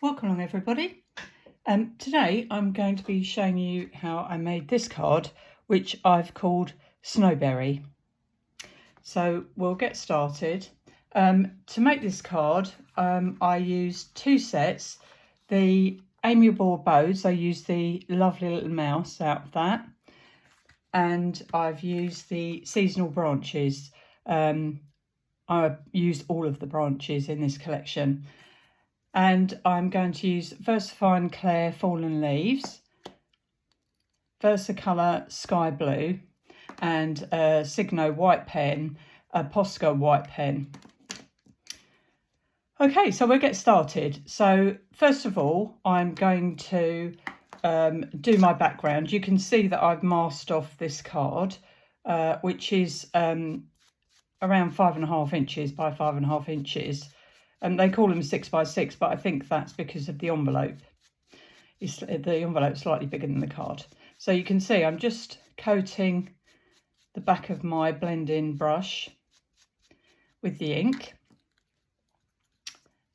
Welcome along everybody. Today I'm going to be showing you how I made this card, which I've called Snowberry. So we'll get started. To make this card I used two sets. The amiable abodes, I used the lovely little mouse out of that, and I've used the seasonal branches. I used all of the branches in this collection. And I'm going to use versafine clair fallen leaves, versacolor sky blue, and a signo white pen, a Posca white pen. Okay, so we'll get started. So first of all, I'm going to do my background. You can see that I've masked off this card, which is around 5.5 inches by 5.5 inches. And they call them 6x6, but I think that's because of the envelope. The envelope's slightly bigger than the card. So you can see I'm just coating the back of my blending brush with the ink.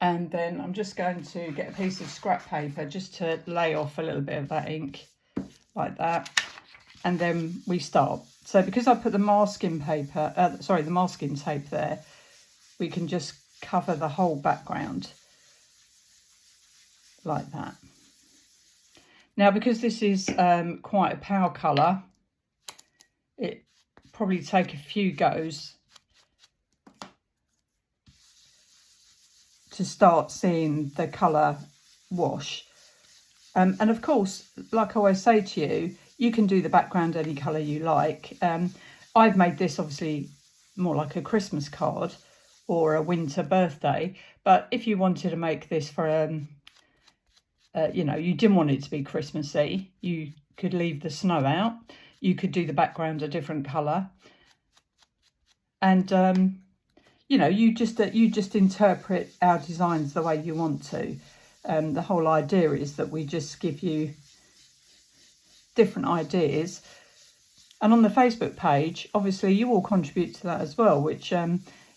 And then I'm just going to get a piece of scrap paper just to lay off a little bit of that ink, like that. And then we start. So because I put the masking paper, the masking tape there, we can just cover the whole background like that. Now, because this is quite a power colour, it probably take a few goes to start seeing the colour wash. And of course, like I always say to you, you can do the background any colour you like. I've made this obviously more like a Christmas card or a winter birthday, but if you wanted to make this for you didn't want it to be Christmassy, you could leave the snow out, you could do the background a different colour, and you just interpret our designs the way you want to. The whole idea is that we just give you different ideas, and on the Facebook page obviously you all contribute to that as well, which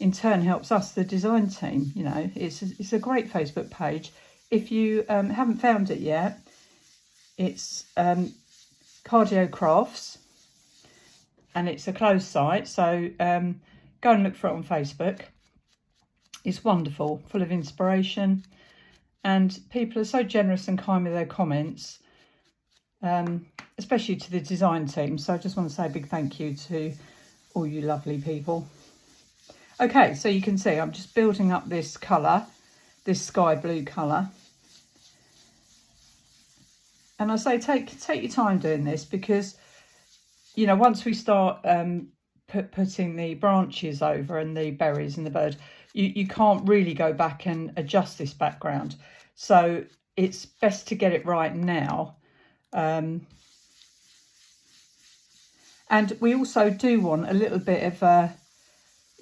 in turn helps us, the design team. You know, it's a great Facebook page. If you haven't found it yet, it's Cardio Crafts, and it's a closed site, so go and look for it on Facebook. It's wonderful, full of inspiration, and people are so generous and kind with their comments, especially to the design team. So I just want to say a big thank you to all you lovely people. Okay, so you can see I'm just building up this colour, this sky blue colour. And I say take your time doing this, because, you know, once we start putting the branches over and the berries and the bird, you can't really go back and adjust this background. So it's best to get it right now. And we also do want a little bit of a,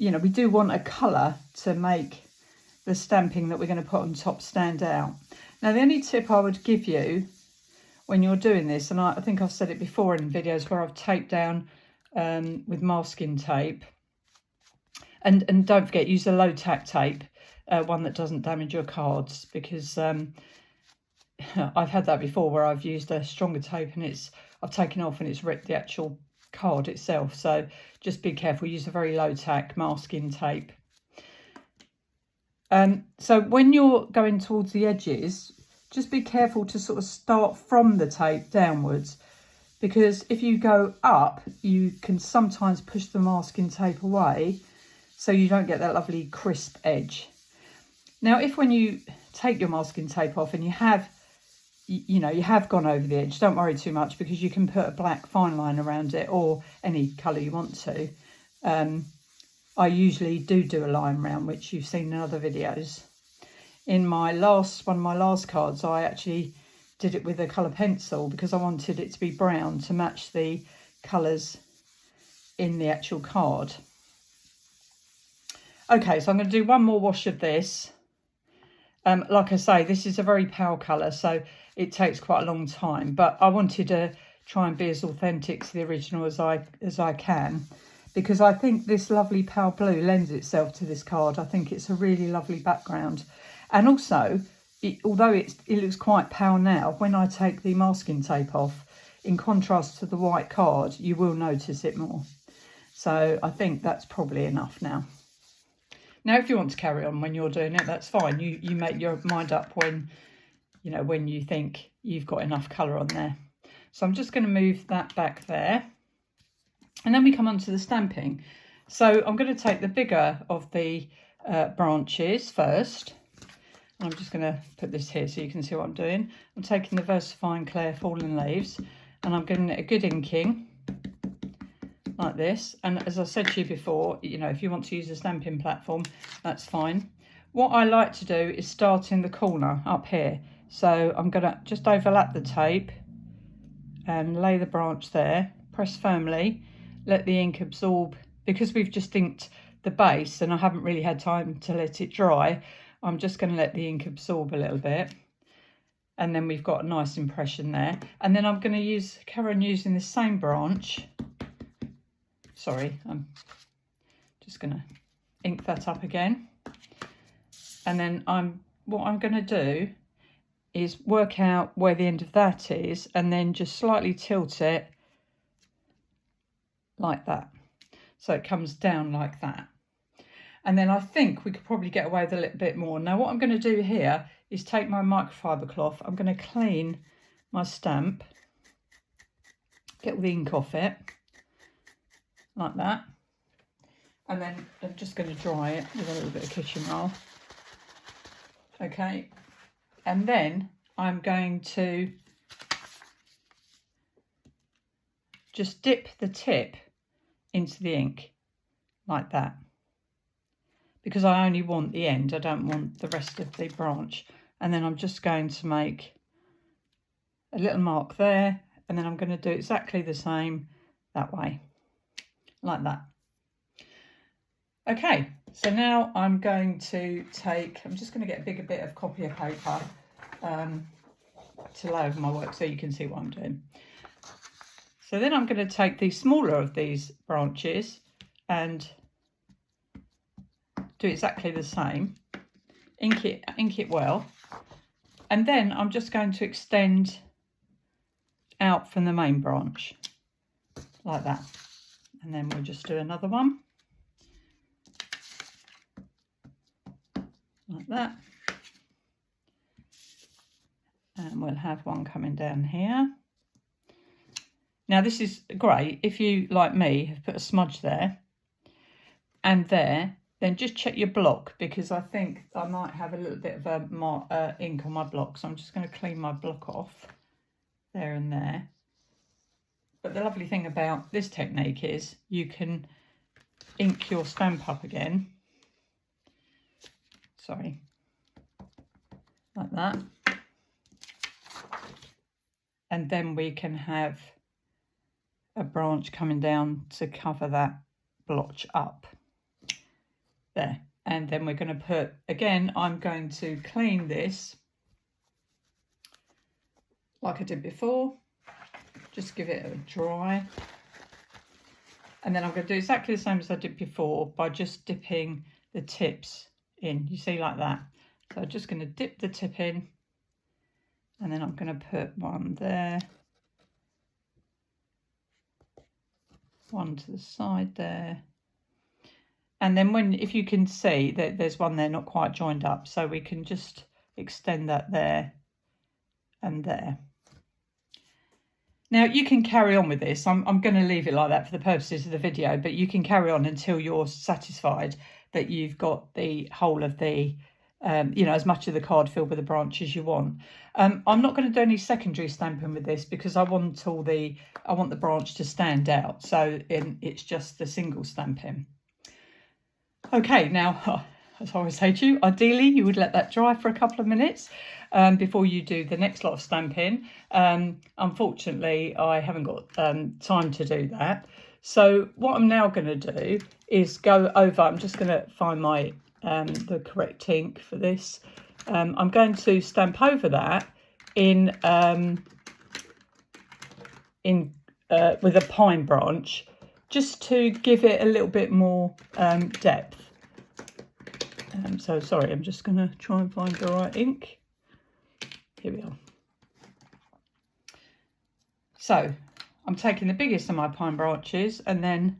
we do want a colour to make the stamping that we're going to put on top stand out. Now, the only tip I would give you when you're doing this, and I think I've said it before in videos where I've taped down with masking tape, and don't forget, use a low tack tape, one that doesn't damage your cards, because I've had that before where I've used a stronger tape and I've taken off and it's ripped the actual card itself. So just be careful, use a very low tack masking tape. So when you're going towards the edges, just be careful to sort of start from the tape downwards, because if you go up, you can sometimes push the masking tape away, so you don't get that lovely crisp edge. Now, if when you take your masking tape off and you have gone over the edge, don't worry too much, because you can put a black fine line around it, or any colour you want to. I usually do a line around, which you've seen in other videos. In one of my last cards, I actually did it with a colour pencil, because I wanted it to be brown to match the colours in the actual card. Okay, so I'm going to do one more wash of this. Like I say, this is a very pale colour, so it takes quite a long time, but I wanted to try and be as authentic to the original as I can, because I think this lovely pale blue lends itself to this card. I think it's a really lovely background. And also, although it looks quite pale now, when I take the masking tape off, in contrast to the white card, you will notice it more. So I think that's probably enough now. Now, if you want to carry on when you're doing it, that's fine. You make your mind up when, you know, when you think you've got enough colour on there. So I'm just going to move that back there. And then we come on to the stamping. So I'm going to take the bigger of the branches first. I'm just going to put this here so you can see what I'm doing. I'm taking the versafine clair fallen leaves and I'm giving it a good inking like this. And as I said to you before, you know, if you want to use a stamping platform, that's fine. What I like to do is start in the corner up here. So I'm going to just overlap the tape and lay the branch there, press firmly, let the ink absorb. Because we've just inked the base and I haven't really had time to let it dry, I'm just going to let the ink absorb a little bit. And then we've got a nice impression there. And then I'm going to carry on using the same branch. Sorry, I'm just going to ink that up again. And then what I'm going to do is work out where the end of that is and then just slightly tilt it like that. So it comes down like that. And then I think we could probably get away with a little bit more. Now what I'm going to do here is take my microfiber cloth. I'm going to clean my stamp, get all the ink off it, like that. And then I'm just going to dry it with a little bit of kitchen roll. Okay. And then I'm going to just dip the tip into the ink like that, because I only want the end, I don't want the rest of the branch. And then I'm just going to make a little mark there, and then I'm going to do exactly the same that way, like that. Okay, so now I'm going to I'm just going to get a bigger bit of copier paper to lay over my work so you can see what I'm doing. So then I'm going to take the smaller of these branches and do exactly the same, ink it well, and then I'm just going to extend out from the main branch like that. And then we'll just do another one like that, and we'll have one coming down here. Now this is great if you, like me, have put a smudge there and there, then just check your block, because I think I might have a little bit of ink on my block. So I'm just going to clean my block off there and there. But the lovely thing about this technique is you can ink your stamp up again. Sorry, like that. And then we can have a branch coming down to cover that blotch up there. And then we're going to put, again, I'm going to clean this like I did before, just give it a dry, and then I'm going to do exactly the same as I did before by just dipping the tips in, you see, like that. So I'm just going to dip the tip in, and then I'm going to put one there, one to the side there, and then if you can see that there's one there not quite joined up, so we can just extend that there and there. Now you can carry on with this. I'm going to leave it like that for the purposes of the video, but you can carry on until you're satisfied that you've got the whole of the you know, as much of the card filled with the branch as you want. I'm not going to do any secondary stamping with this because I want the branch to stand out, so it's just the single stamping. Okay, now as I always say to you, ideally you would let that dry for a couple of minutes before you do the next lot of stamping. Unfortunately, I haven't got time to do that. So what I'm now going to do is go over, I'm just going to find my the correct ink for this. I'm going to stamp over that with a pine branch, just to give it a little bit more depth. So sorry, I'm just going to try and find the right ink. Here we are. So I'm taking the biggest of my pine branches and then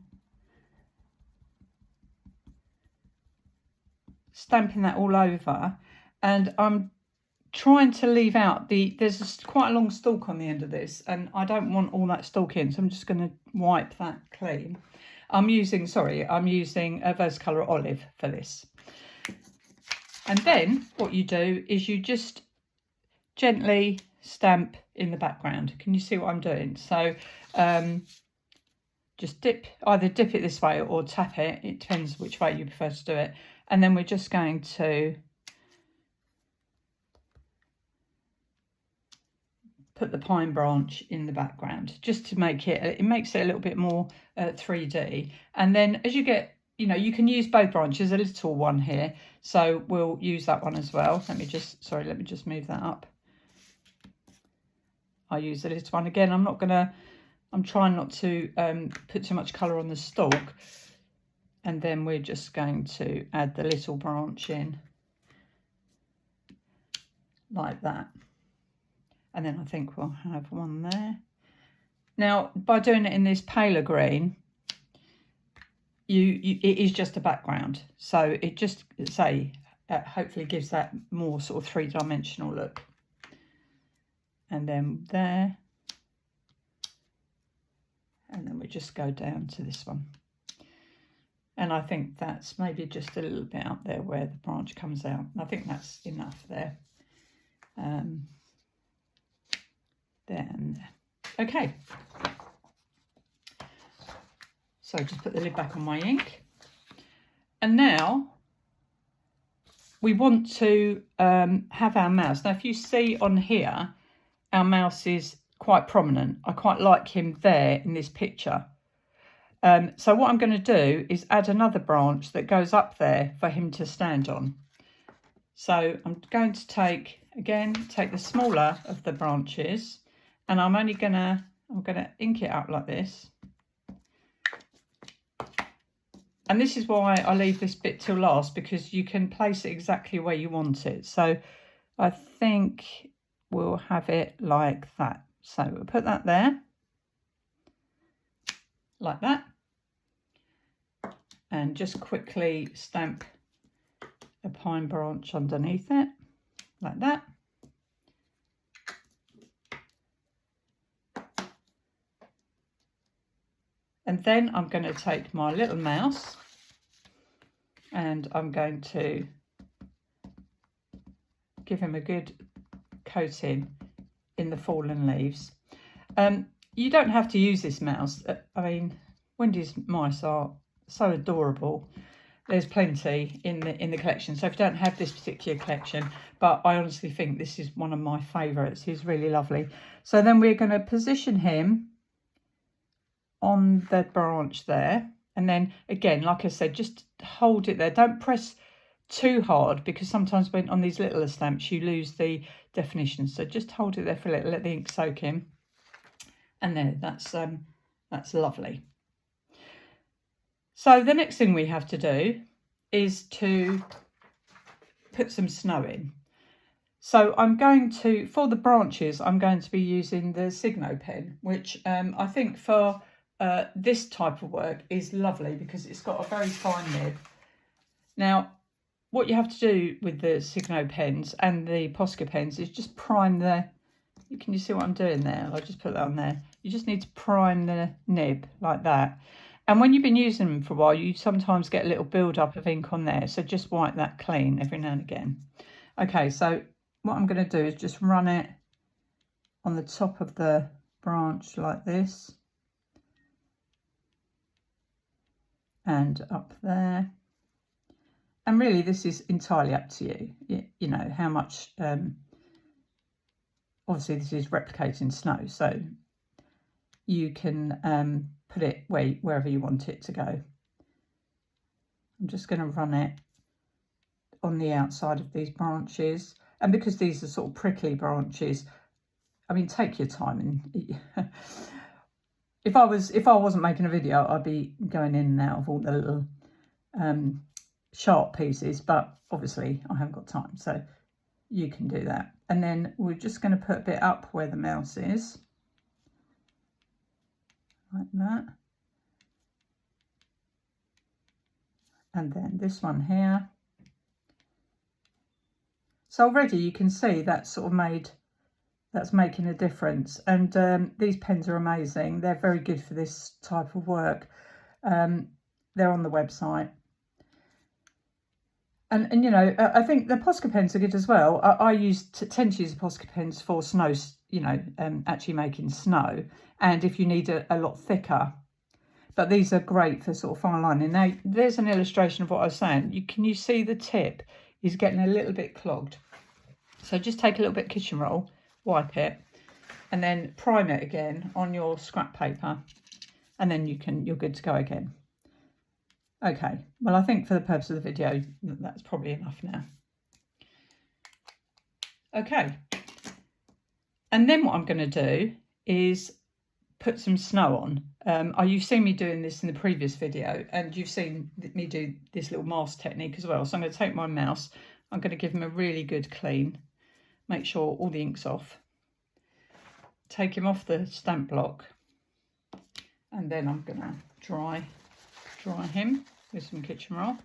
stamping that all over, and I'm trying to leave out there's quite a long stalk on the end of this, and I don't want all that stalk in, so I'm just going to wipe that clean. I'm using a versacolor olive for this. And then what you do is you just gently stamp in the background. Can you see what I'm doing? So just either dip it this way or tap it. It depends which way you prefer to do it. And then we're just going to put the pine branch in the background, just to make it makes it a little bit more 3D. And then as you get, you can use both branches, a little one here, so we'll use that one as well. Let me just move that up. I use the little one again. I'm trying not to put too much colour on the stalk. And then we're just going to add the little branch in like that. And then I think we'll have one there. Now, by doing it in this paler green, it is just a background. So it just, hopefully gives that more sort of three-dimensional look. And then there. And then we just go down to this one. And I think that's maybe just a little bit up there where the branch comes out. I think that's enough there. There and there. Okay. So just put the lid back on my ink. And now we want to have our mouse. Now, if you see on here, our mouse is quite prominent. I quite like him there in this picture. So what I'm going to do is add another branch that goes up there for him to stand on. So I'm going to take the smaller of the branches, and I'm going to ink it up like this. And this is why I leave this bit till last, because you can place it exactly where you want it. So I think we'll have it like that. So we'll put that there, like that, and just quickly stamp a pine branch underneath it, like that. And then I'm going to take my little mouse and I'm going to give him a good coating in the fallen leaves. You don't have to use this mouse. I mean, Wendy's mice are so adorable. There's plenty in the collection. So if you don't have this particular collection, but I honestly think this is one of my favourites. He's really lovely. So then we're going to position him on the branch there. And then again, like I said, just hold it there. Don't press too hard, because sometimes when on these little stamps you lose the definition. So just hold it there for a little, let the ink soak in. And there, that's lovely. So the next thing we have to do is to put some snow in. So I'm going to, for the branches, I'm going to be using the Signo pen, which I think for this type of work is lovely because it's got a very fine nib. Now, what you have to do with the Signo pens and the Posca pens is just prime can you see what I'm doing there? I'll just put that on there. You just need to prime the nib like that. And when you've been using them for a while, you sometimes get a little build-up of ink on there. So just wipe that clean every now and again. Okay, so what I'm going to do is just run it on the top of the branch like this. And up there. And really, this is entirely up to you. You know, how much... obviously, this is replicating snow, so you can put it wherever you want it to go. I'm just going to run it on the outside of these branches, and because these are sort of prickly branches, I mean, take your time. And if I wasn't making a video, I'd be going in and out of all the little sharp pieces, but obviously I haven't got time, so you can do that. And then we're just going to put a bit up where the mouse is, like that. And then this one here. So already you can see that's sort of that's making a difference. And these pens are amazing. They're very good for this type of work. They're on the website. And you know, I think the Posca pens are good as well. I tend to use the Posca pens for snow, you know, actually making snow. And if you need a lot thicker. But these are great for sort of fine lining. Now, there's an illustration of what I was saying. Can you see the tip is getting a little bit clogged? So just take a little bit of kitchen roll, wipe it, and then prime it again on your scrap paper. And then you're good to go again. Okay, well, I think for the purpose of the video, that's probably enough now. Okay. And then what I'm going to do is put some snow on. You've seen me doing this in the previous video, and you've seen me do this little mask technique as well. So I'm going to take my mouse, I'm going to give him a really good clean, make sure all the ink's off, take him off the stamp block, and then I'm going to dry him with some kitchen roll,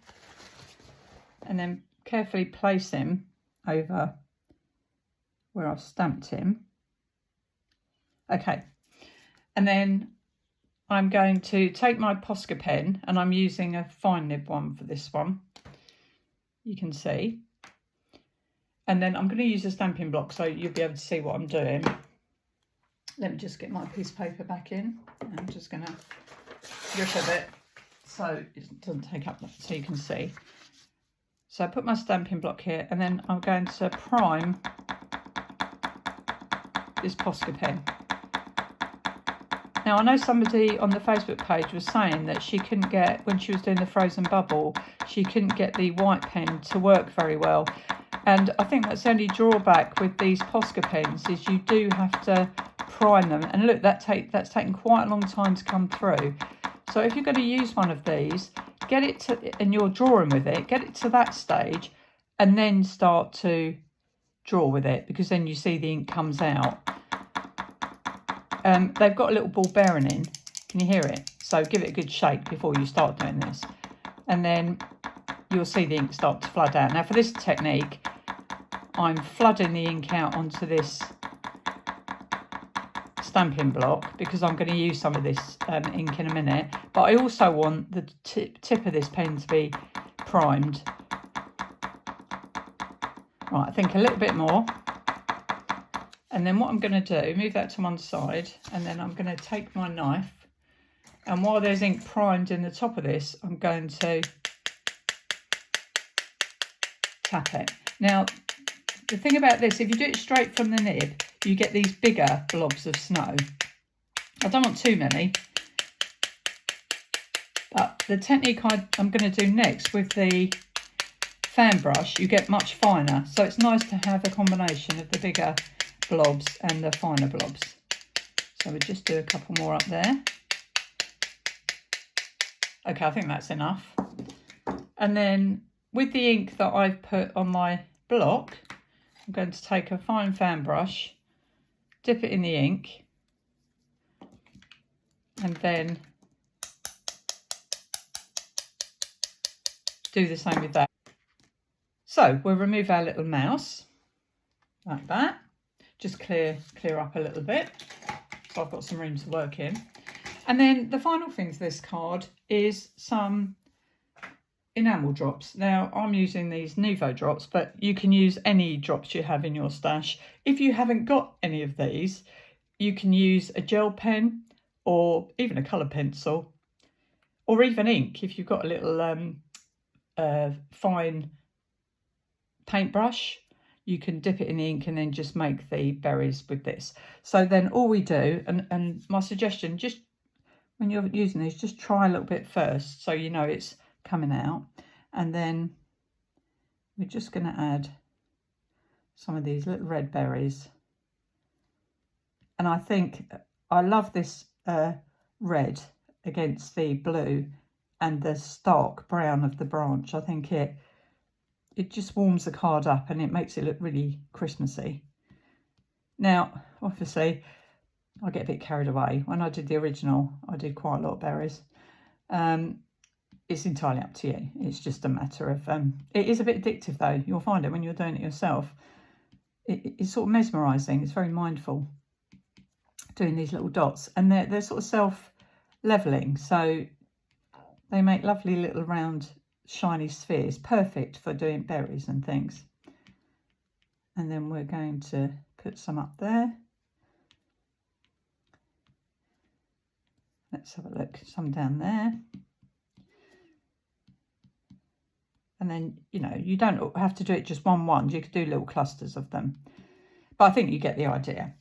and then carefully place him over where I've stamped him. Okay. And then I'm going to take my Posca pen, and I'm using a fine nib one for this one, you can see. And then I'm going to use a stamping block so you'll be able to see what I'm doing. Let me just get my piece of paper back in. I'm just going to rip a bit so it doesn't take up, so you can see. So I put my stamping block here, and then I'm going to prime this Posca pen. Now, I know somebody on the Facebook page was saying that she couldn't get, when she was doing the frozen bubble, she couldn't get the white pen to work very well. And I think that's the only drawback with these Posca pens, is you do have to prime them. And look, that's taken quite a long time to come through. So if you're going to use one of these, get it to, and you're drawing with it, get it to that stage, and then start to draw with it, because then you see the ink comes out. They've got a little ball bearing in. Can you hear it? So give it a good shake before you start doing this. And then you'll see the ink start to flood out. Now for this technique, I'm flooding the ink out onto this stamping block because I'm going to use some of this ink in a minute. But I also want the tip of this pen to be primed. Right, I think a little bit more. And then what I'm going to do, move that to one side, and then I'm going to take my knife, and while there's ink primed in the top of this, I'm going to tap it. Now, the thing about this, if you do it straight from the nib, you get these bigger blobs of snow. I don't want too many, but the technique I'm going to do next with the fan brush, you get much finer. So it's nice to have a combination of the bigger blobs and the finer blobs. So we'll just do a couple more up there. Okay, I think that's enough. And then with the ink that I've put on my block, I'm going to take a fine fan brush, dip it in the ink, and then do the same with that. So we'll remove our little mouse like that. Just clear up a little bit, so I've got some room to work in. And then the final thing for this card is some enamel drops. Now I'm using these Nuvo drops, but you can use any drops you have in your stash. If you haven't got any of these, you can use a gel pen or even a colour pencil, or even ink if you've got a little fine paintbrush. You can dip it in the ink and then just make the berries with this. So then all we do, and my suggestion, just when you're using these, just try a little bit first so you know it's coming out. And then we're just going to add some of these little red berries. And I think I love this red against the blue and the stark brown of the branch. I think it it just warms the card up and it makes it look really Christmassy. Now, obviously, I get a bit carried away. When I did the original, I did quite a lot of berries. It's entirely up to you. It's just a matter of... it is a bit addictive, though. You'll find it when you're doing it yourself. It's sort of mesmerising. It's very mindful, doing these little dots. And they're sort of self-levelling, so they make lovely little round shiny spheres, perfect for doing berries and things. And then we're going to put some up there. Let's have a look, some down there. And then, you know, you don't have to do it just one. You could do little clusters of them. But I think you get the idea.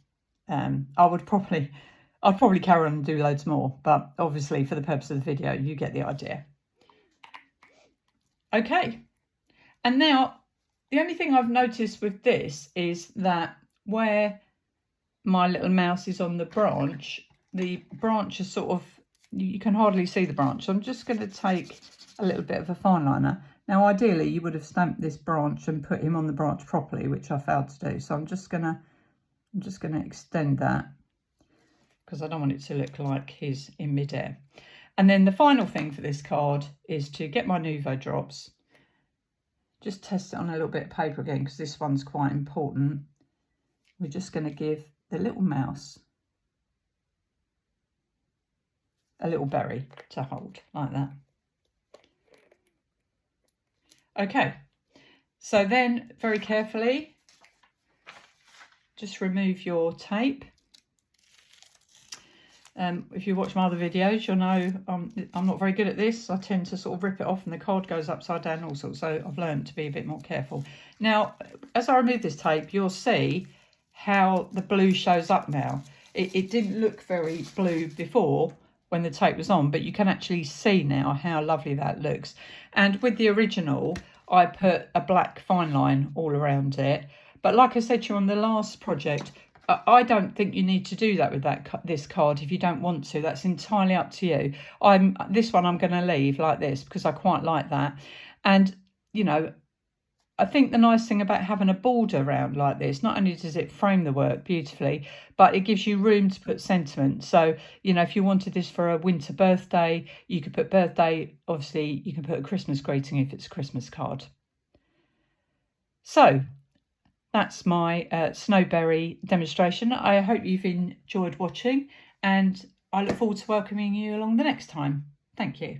I'd probably carry on and do loads more, but obviously for the purpose of the video, you get the idea. Okay, and now the only thing I've noticed with this is that where my little mouse is on the branch is sort of, you can hardly see the branch. So I'm just going to take a little bit of a fine liner. Now, ideally, you would have stamped this branch and put him on the branch properly, which I failed to do. So I'm just gonna extend that because I don't want it to look like he's in midair. And then the final thing for this card is to get my Nuvo drops. Just test it on a little bit of paper again because this one's quite important. We're just going to give the little mouse a little berry to hold like that. Okay, so then very carefully just remove your tape. If you watch my other videos, you'll know I'm not very good at this. I tend to sort of rip it off and the card goes upside down and all sorts, so I've learned to be a bit more careful. Now, as I remove this tape, you'll see how the blue shows up now. It didn't look very blue before when the tape was on, but you can actually see now how lovely that looks. And with the original, I put a black fine line all around it. But like I said to you on the last project, I don't think you need to do that with this card if you don't want to. That's entirely up to you. This one I'm going to leave like this because I quite like that. And, you know, I think the nice thing about having a border around like this, not only does it frame the work beautifully, but it gives you room to put sentiment. So, you know, if you wanted this for a winter birthday, you could put birthday. Obviously, you can put a Christmas greeting if it's a Christmas card. So that's my snowberry demonstration. I hope you've enjoyed watching and I look forward to welcoming you along the next time. Thank you.